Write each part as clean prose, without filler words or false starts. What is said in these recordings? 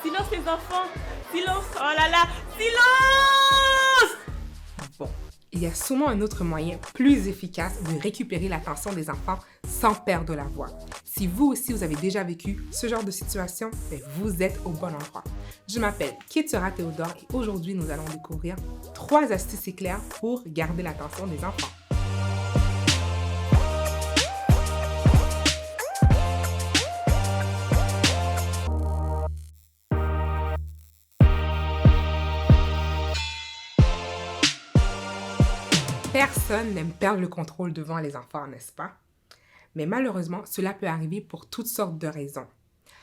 Silence les enfants! Silence! Oh là là! Silence! Bon, il y a sûrement un autre moyen plus efficace de récupérer l'attention des enfants sans perdre la voix. Si vous aussi vous avez déjà vécu ce genre de situation, vous êtes au bon endroit. Je m'appelle Ketura Théodore et aujourd'hui nous allons découvrir 3 astuces éclairs pour garder l'attention des enfants. Personne n'aime perdre le contrôle devant les enfants, n'est-ce pas? Mais malheureusement, cela peut arriver pour toutes sortes de raisons.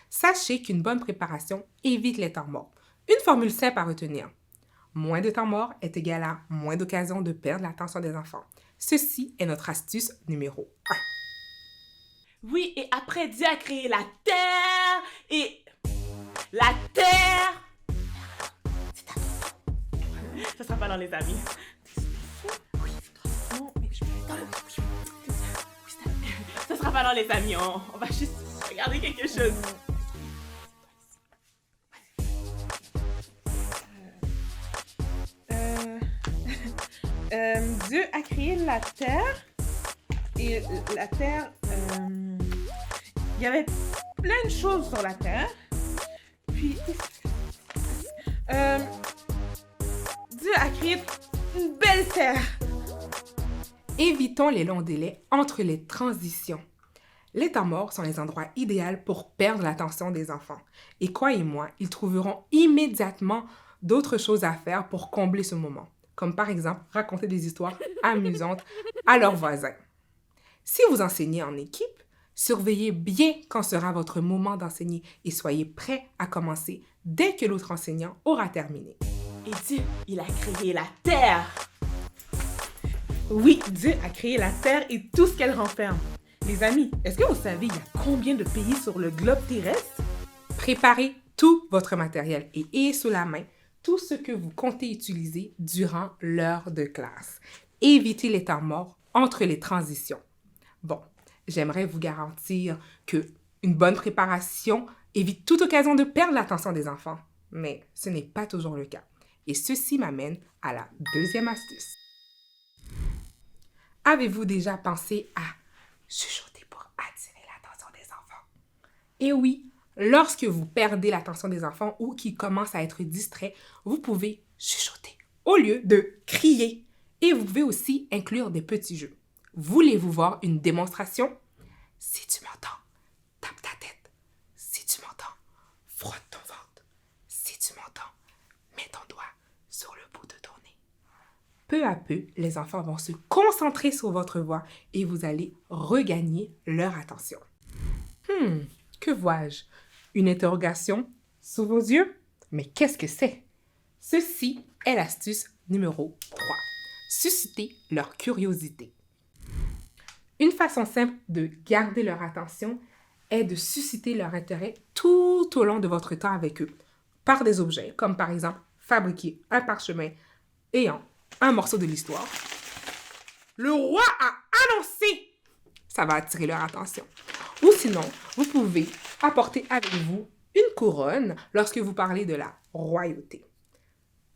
Sachez qu'une bonne préparation évite les temps morts. Une formule simple à retenir. Moins de temps mort est égal à moins d'occasions de perdre l'attention des enfants. Ceci est notre astuce numéro 1. Oui, et après Dieu a créé la terre et... La terre! C'est à toi. Ça sera pas dans les amis. Ça sera pas dans les amis, on va juste regarder quelque chose. Dieu a créé la terre et la terre, il y avait plein de choses sur la terre. Puis, Dieu a créé une belle terre. Évitons les longs délais entre les transitions. Les temps morts sont les endroits idéaux pour perdre l'attention des enfants. Et croyez-moi, ils trouveront immédiatement d'autres choses à faire pour combler ce moment, comme par exemple raconter des histoires amusantes à leurs voisins. Si vous enseignez en équipe, surveillez bien quand sera votre moment d'enseigner et soyez prêts à commencer dès que l'autre enseignant aura terminé. Et Dieu, il a créé la terre. Oui, Dieu a créé la terre et tout ce qu'elle renferme. Les amis, est-ce que vous savez il y a combien de pays sur le globe terrestre? Préparez tout votre matériel et ayez sous la main tout ce que vous comptez utiliser durant l'heure de classe. Évitez les temps morts entre les transitions. Bon, j'aimerais vous garantir qu'une bonne préparation évite toute occasion de perdre l'attention des enfants, mais ce n'est pas toujours le cas. Et ceci m'amène à la deuxième astuce. Avez-vous déjà pensé à chuchoter pour attirer l'attention des enfants? Et oui, lorsque vous perdez l'attention des enfants ou qu'ils commencent à être distraits, vous pouvez chuchoter au lieu de crier. Et vous pouvez aussi inclure des petits jeux. Voulez-vous voir une démonstration? Si tu m'entends, tape ta tête. Si tu m'entends, frotte ton ventre. Si tu m'entends, mets ton doigt sur le bout de ton nez. Peu à peu, les enfants vont se concentrer sur votre voix et vous allez regagner leur attention. Que vois-je? Une interrogation sous vos yeux? Mais qu'est-ce que c'est? Ceci est l'astuce numéro 3. Susciter leur curiosité. Une façon simple de garder leur attention est de susciter leur intérêt tout au long de votre temps avec eux, par des objets, comme par exemple fabriquer un parchemin ayant un morceau de l'histoire. Le roi a annoncé! Ça va attirer leur attention. Ou sinon, vous pouvez apporter avec vous une couronne lorsque vous parlez de la royauté.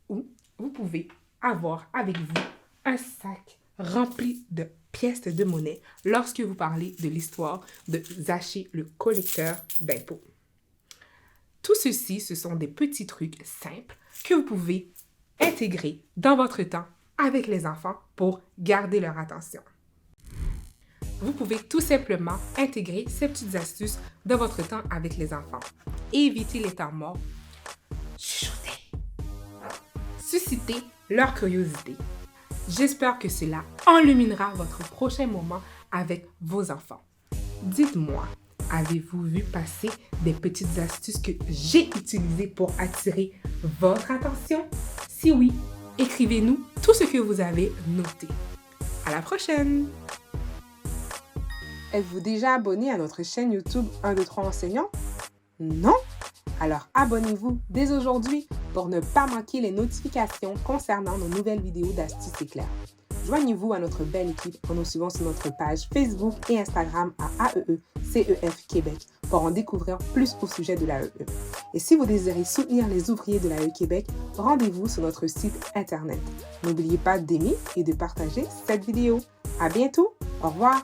Ou vous pouvez avoir avec vous un sac rempli de pièces de monnaie lorsque vous parlez de l'histoire de Zaché, le collecteur d'impôts. Tout ceci, ce sont des petits trucs simples que vous pouvez intégrer dans votre temps avec les enfants pour garder leur attention. Vous pouvez tout simplement intégrer ces petites astuces dans votre temps avec les enfants. Évitez les temps morts. Chuchotez. Suscitez leur curiosité. J'espère que cela enluminera votre prochain moment avec vos enfants. Dites-moi, avez-vous vu passer des petites astuces que j'ai utilisées pour attirer votre attention? Si oui, écrivez-nous tout ce que vous avez noté. À la prochaine! Êtes-vous déjà abonné à notre chaîne YouTube 1, 2, 3 enseignants? Non? Alors abonnez-vous dès aujourd'hui pour ne pas manquer les notifications concernant nos nouvelles vidéos d'astuces éclairs. Joignez-vous à notre belle équipe en nous suivant sur notre page Facebook et Instagram à AEE CEF Québec pour en découvrir plus au sujet de l'AEE. Et si vous désirez soutenir les ouvriers de l'AE Québec, rendez-vous sur notre site Internet. N'oubliez pas d'aimer et de partager cette vidéo. À bientôt. Au revoir.